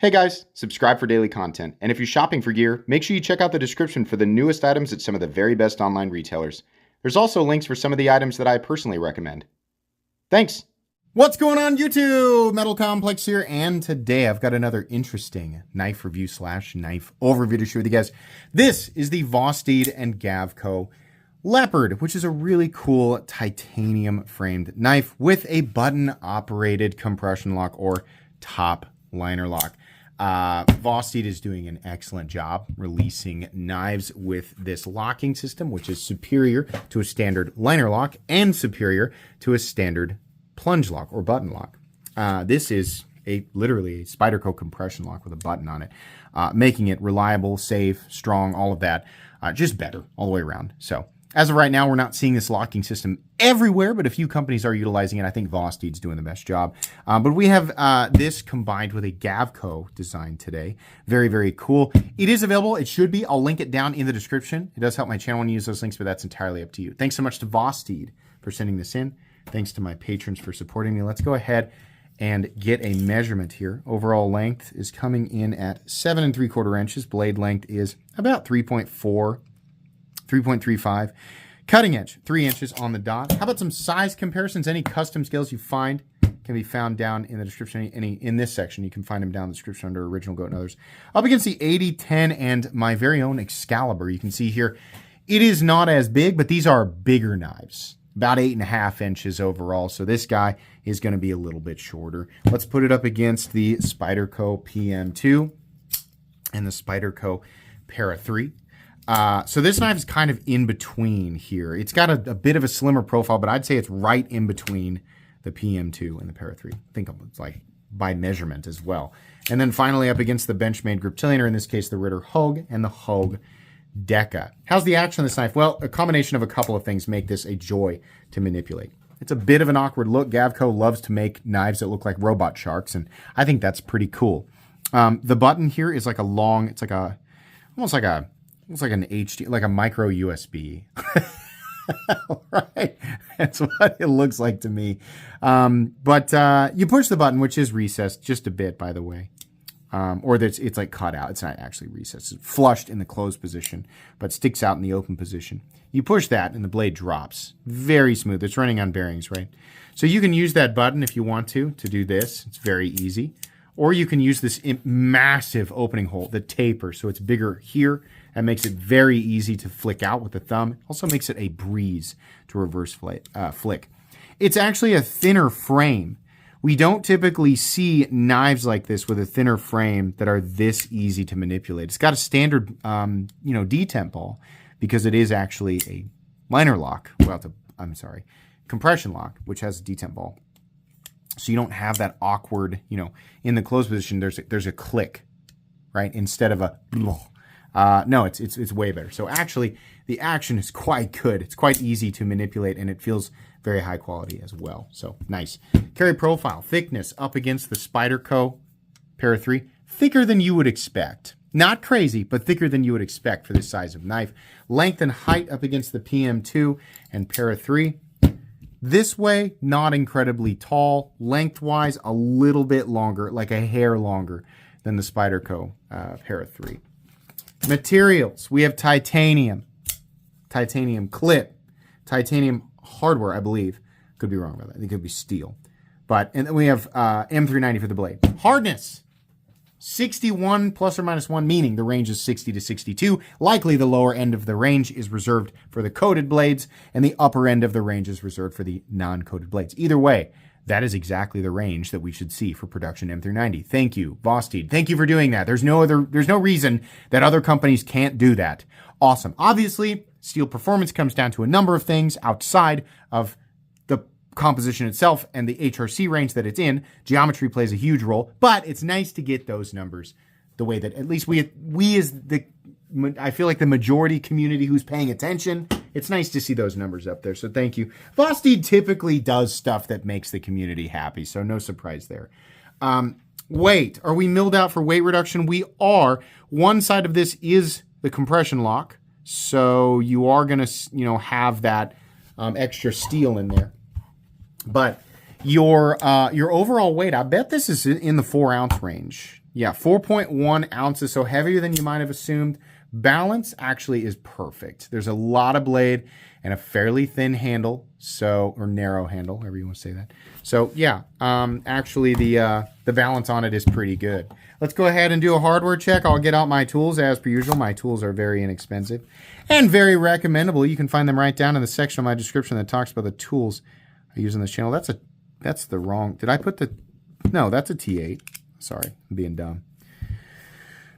Hey guys, subscribe for daily content, and if you're shopping for gear, make sure you check out the description for the newest items at some of the very best online retailers. There's also links for some of the items that I personally recommend. Thanks! What's going on YouTube? Metal Complex here, and today I've got another interesting knife review / knife overview to share with you guys. This is the Vosteed and Gavko Leopard, which is a really cool titanium framed knife with a button operated compression lock or top liner lock. Vosteed is doing an excellent job releasing knives with this locking system, which is superior to a standard liner lock and superior to a standard plunge lock or button lock. This is literally a Spyderco compression lock with a button on it, making it reliable, safe, strong, all of that, just better all the way around. So as of right now, we're not seeing this locking system everywhere, but a few companies are utilizing it. I think Vosteed's doing the best job. But we have this combined with a Gavko design today. Very, very cool. It is available. It should be. I'll link it down in the description. It does help my channel when you use those links, but that's entirely up to you. Thanks so much to Vosteed for sending this in. Thanks to my patrons for supporting me. Let's go ahead and get a measurement here. Overall length is coming in at 7 3/4 inches. Blade length is about 3.4. 3.35. Cutting edge, 3 inches on the dot. How about some size comparisons? Any custom scales you find can be found down in the description. In this section, you can find them down in the description under Original Goat and others. Up against the 8010 and my very own Excalibur. You can see here, it is not as big, but these are bigger knives. About 8.5 inches overall. So this guy is going to be a little bit shorter. Let's put it up against the Spyderco PM2 and the Spyderco Para 3. So this knife is kind of in between here. It's got a bit of a slimmer profile, but I'd say it's right in between the PM2 and the Para 3. I think it's like by measurement as well. And then finally up against the Benchmade Griptilianer, in this case the Ritter Hogue and the Hogue Deca. How's the action on this knife? Well, a combination of a couple of things make this a joy to manipulate. It's a bit of an awkward look. Gavko loves to make knives that look like robot sharks, and I think that's pretty cool. The button here is like a long, it's like a, almost like a, it's like an HD, like a micro USB. Right? That's what it looks like to me. But you push the button, which is recessed just a bit, by the way. Or it's like cut out. It's not actually recessed. It's flushed in the closed position, but sticks out in the open position. You push that and the blade drops. Very smooth. It's running on bearings, right? So you can use that button if you want to do this. It's very easy. Or you can use this massive opening hole, the taper, so it's bigger here. That makes it very easy to flick out with the thumb. Also makes it a breeze to reverse flick. It's actually a thinner frame. We don't typically see knives like this with a thinner frame that are this easy to manipulate. It's got a standard, detent ball because it is actually a liner lock. Well, compression lock, which has a detent ball. So you don't have that awkward, in the closed position, there's a click, right? Instead of a no, it's way better. So actually, the action is quite good. It's quite easy to manipulate, and it feels very high quality as well. So nice. Carry profile, thickness up against the Spyderco Para 3, thicker than you would expect. Not crazy, but thicker than you would expect for this size of knife. Length and height up against the PM2 and Para 3. This way, not incredibly tall. Lengthwise, a little bit longer, like a hair longer than the Spyderco Para 3. Materials, we have titanium clip, titanium hardware, I believe. Could be wrong about that. I think it could be steel. And then we have M390 for the blade. Hardness, 61 plus or minus 1, meaning the range is 60 to 62. Likely the lower end of the range is reserved for the coated blades, and the upper end of the range is reserved for the non-coated blades. Either way, that is exactly the range that we should see for production M390. Thank you, Vosteed. Thank you for doing that. There's no reason that other companies can't do that. Awesome. Obviously, steel performance comes down to a number of things outside of the composition itself and the HRC range that it's in. Geometry plays a huge role, but it's nice to get those numbers the way that at least we as I feel like the majority community who's paying attention, it's nice to see those numbers up there. So thank you. Vosteed typically does stuff that makes the community happy, so no surprise there. Weight. Are we milled out for weight reduction? We are. One side of this is the compression lock, so you are going to, have that extra steel in there. But Your overall weight, I bet this is in the 4 ounce range. Yeah, 4.1 ounces, so heavier than you might have assumed. Balance actually is perfect. There's a lot of blade and a fairly thin handle, or narrow handle, however you want to say that. So yeah, actually the balance on it is pretty good. Let's go ahead and do a hardware check. I'll get out my tools as per usual. My tools are very inexpensive and very recommendable. You can find them right down in the section of my description that talks about the tools I use on this channel. That's the wrong, did I put the, no, that's a T8. Sorry, I'm being dumb.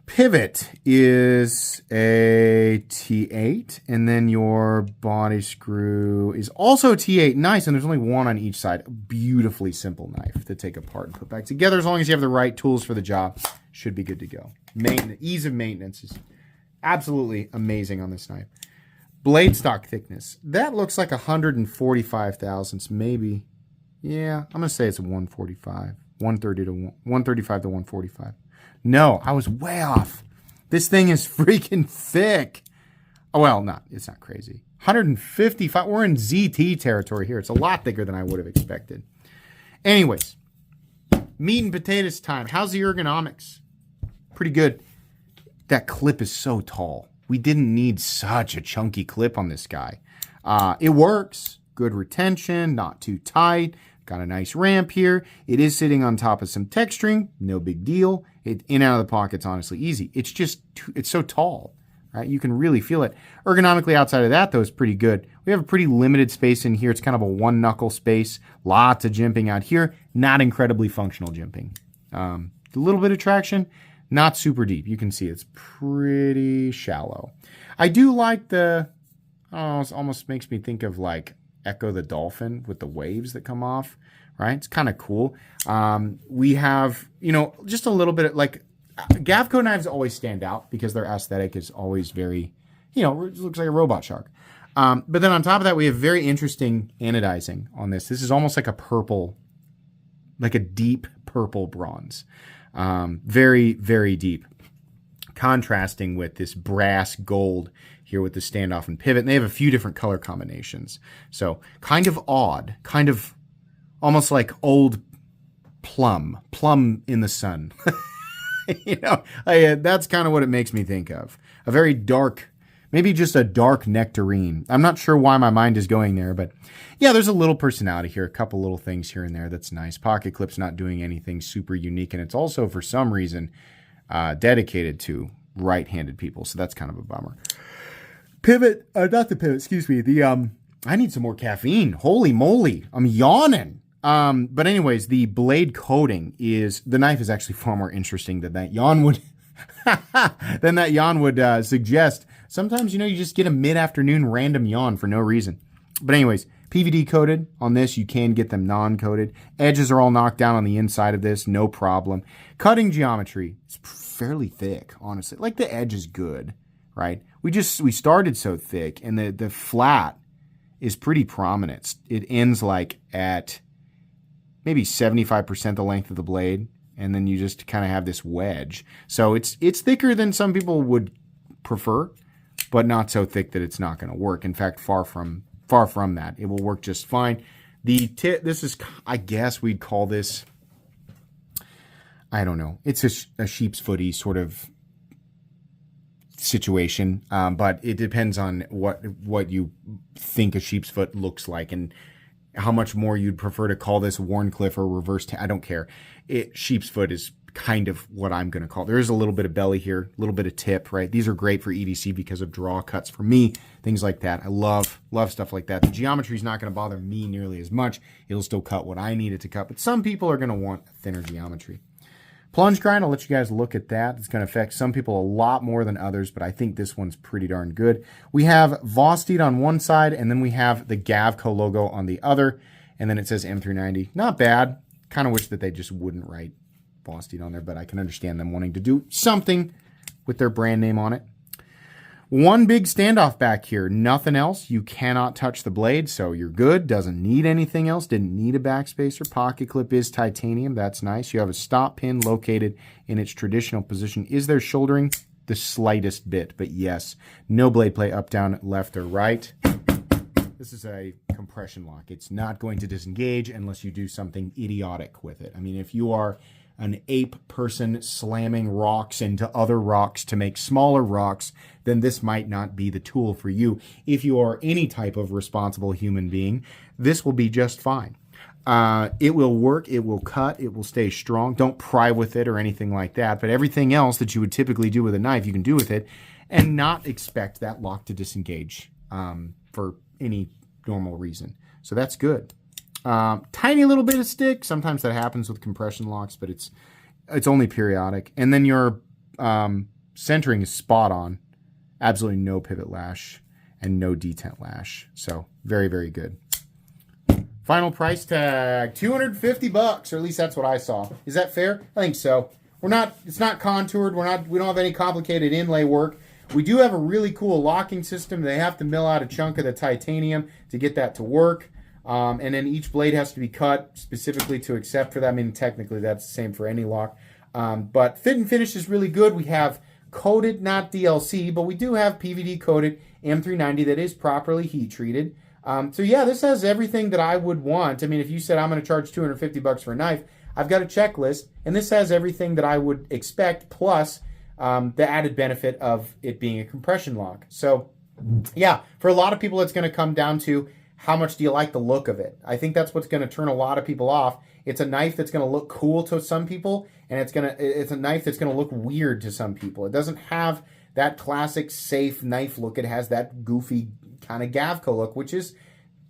Pivot is a T8, and then your body screw is also T8. Nice, and there's only one on each side. Beautifully simple knife to take apart and put back together. As long as you have the right tools for the job, should be good to go. Ease of maintenance is absolutely amazing on this knife. Blade stock thickness. That looks like 145 thousandths, maybe. Yeah, I'm going to say it's a 145. 135 to 145. No, I was way off. This thing is freaking thick. Oh, well, it's not crazy. 155. We're in ZT territory here. It's a lot thicker than I would have expected. Anyways, meat and potatoes time. How's the ergonomics? Pretty good. That clip is so tall. We didn't need such a chunky clip on this guy. It works. Good retention, not too tight. Got a nice ramp here. It is sitting on top of some texturing. No big deal. In and out of the pocket's honestly easy. It's just, it's so tall, right? You can really feel it. Ergonomically outside of that, though, is pretty good. We have a pretty limited space in here. It's kind of a one knuckle space. Lots of jimping out here. Not incredibly functional jimping. A little bit of traction. Not super deep. You can see it's pretty shallow. I do like it almost makes me think of like Echo the Dolphin with the waves that come off, right? It's kind of cool. We have, just a little bit of like Gavko knives always stand out because their aesthetic is always very, it looks like a robot shark. But then on top of that, we have very interesting anodizing on this. This is almost like a purple, like a deep purple bronze. Very, very deep. Contrasting with this brass gold here with the standoff and pivot. And they have a few different color combinations. So kind of odd, kind of almost like old plum in the sun. That's kind of what it makes me think of. A very dark, maybe just a dark nectarine. I'm not sure why my mind is going there, but yeah, there's a little personality here, a couple little things here and there. That's nice. Pocket clip's not doing anything super unique. And it's also, for some reason, dedicated to right-handed people. So that's kind of a bummer. Pivot, not the pivot, excuse me. I need some more caffeine. Holy moly. I'm yawning. But anyways, the blade coating the knife is actually far more interesting than that yawn would, suggest. Sometimes, you just get a mid-afternoon random yawn for no reason. But anyways, PVD coated on this. You can get them non-coated. Edges are all knocked down on the inside of this. No problem. Cutting geometry is fairly thick, honestly. Like the edge is good, right? We started so thick, and the flat is pretty prominent. It ends like at maybe 75% the length of the blade, and then you just kind of have this wedge. So it's thicker than some people would prefer, but not so thick that it's not going to work. In fact, far from that. It will work just fine. This is, I guess we'd call this, I don't know. It's a sheep's footy sort of situation, but it depends on what you think a sheep's foot looks like and how much more you'd prefer to call this Warncliffe or reverse. I don't care. Sheep's foot is kind of what I'm going to call. There is a little bit of belly here, a little bit of tip, right? These are great for EDC because of draw cuts for me, things like that. I love stuff like that. The geometry is not going to bother me nearly as much. It'll still cut what I need it to cut, but some people are going to want thinner geometry. Plunge grind, I'll let you guys look at that. It's going to affect some people a lot more than others, but I think this one's pretty darn good. We have Vosteed on one side, and then we have the Gavko logo on the other, and then it says M390. Not bad. Kind of wish that they just wouldn't write Vosteed on there, but I can understand them wanting to do something with their brand name on it. One big standoff back here. Nothing else. You cannot touch the blade, so you're good. Doesn't need anything else. Didn't need a backspacer. Pocket clip is titanium. That's nice. You have a stop pin located in its traditional position. Is there shouldering? The slightest bit, but yes. No blade play up, down, left, or right. This is a compression lock. It's not going to disengage unless you do something idiotic with it. I mean, if you are an ape person slamming rocks into other rocks to make smaller rocks, then this might not be the tool for you. If you are any type of responsible human being, this will be just fine. It will work, it will cut, it will stay strong. Don't pry with it or anything like that, but everything else that you would typically do with a knife, you can do with it and not expect that lock to disengage for any normal reason. So that's good. Tiny little bit of stick. Sometimes that happens with compression locks, but it's only periodic. And then your centering is spot on. Absolutely no pivot lash and no detent lash. So very, very good. Final price tag, $250, or at least that's what I saw. Is that fair? I think so. It's not contoured. We don't have any complicated inlay work. We do have a really cool locking system. They have to mill out a chunk of the titanium to get that to work. And then each blade has to be cut specifically to accept for that. I mean, technically that's the same for any lock. But fit and finish is really good. We have coated, not DLC, but we do have PVD coated M390 that is properly heat treated. So yeah, this has everything that I would want. I mean, if you said I'm going to charge $250 for a knife, I've got a checklist, and this has everything that I would expect, plus the added benefit of it being a compression lock. So yeah, for a lot of people, it's going to come down to how much do you like the look of it. I think that's what's going to turn a lot of people off. It's a knife that's going to look cool to some people, and it's a knife that's going to look weird to some people. It doesn't have that classic safe knife look. It has that goofy kind of Gavko look, which is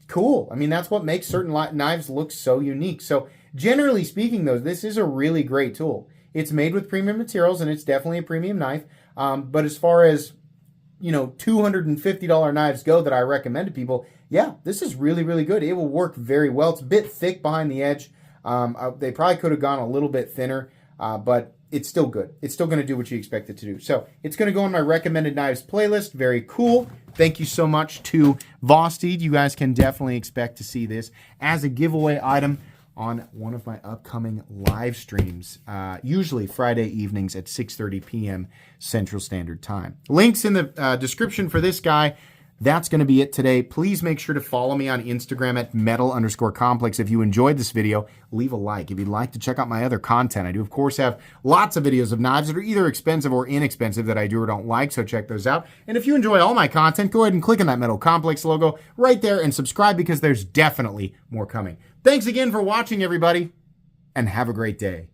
cool. I mean, that's what makes certain knives look so unique. So generally speaking, though, this is a really great tool. It's made with premium materials, and it's definitely a premium knife. But as far as, $250 knives go that I recommend to people, yeah, this is really, really good. It will work very well. It's a bit thick behind the edge. They probably could have gone a little bit thinner, but it's still good. It's still going to do what you expect it to do. So it's going to go on my recommended knives playlist. Very cool. Thank you so much to Vosteed. You guys can definitely expect to see this as a giveaway item on one of my upcoming live streams, usually Friday evenings at 6:30 p.m. Central Standard Time. Links in the description for this guy. That's going to be it today. Please make sure to follow me on Instagram at metal_complex. If you enjoyed this video, leave a like. If you'd like to check out my other content, I do, of course, have lots of videos of knives that are either expensive or inexpensive that I do or don't like, so check those out. And if you enjoy all my content, go ahead and click on that Metal Complex logo right there and subscribe, because there's definitely more coming. Thanks again for watching, everybody, and have a great day.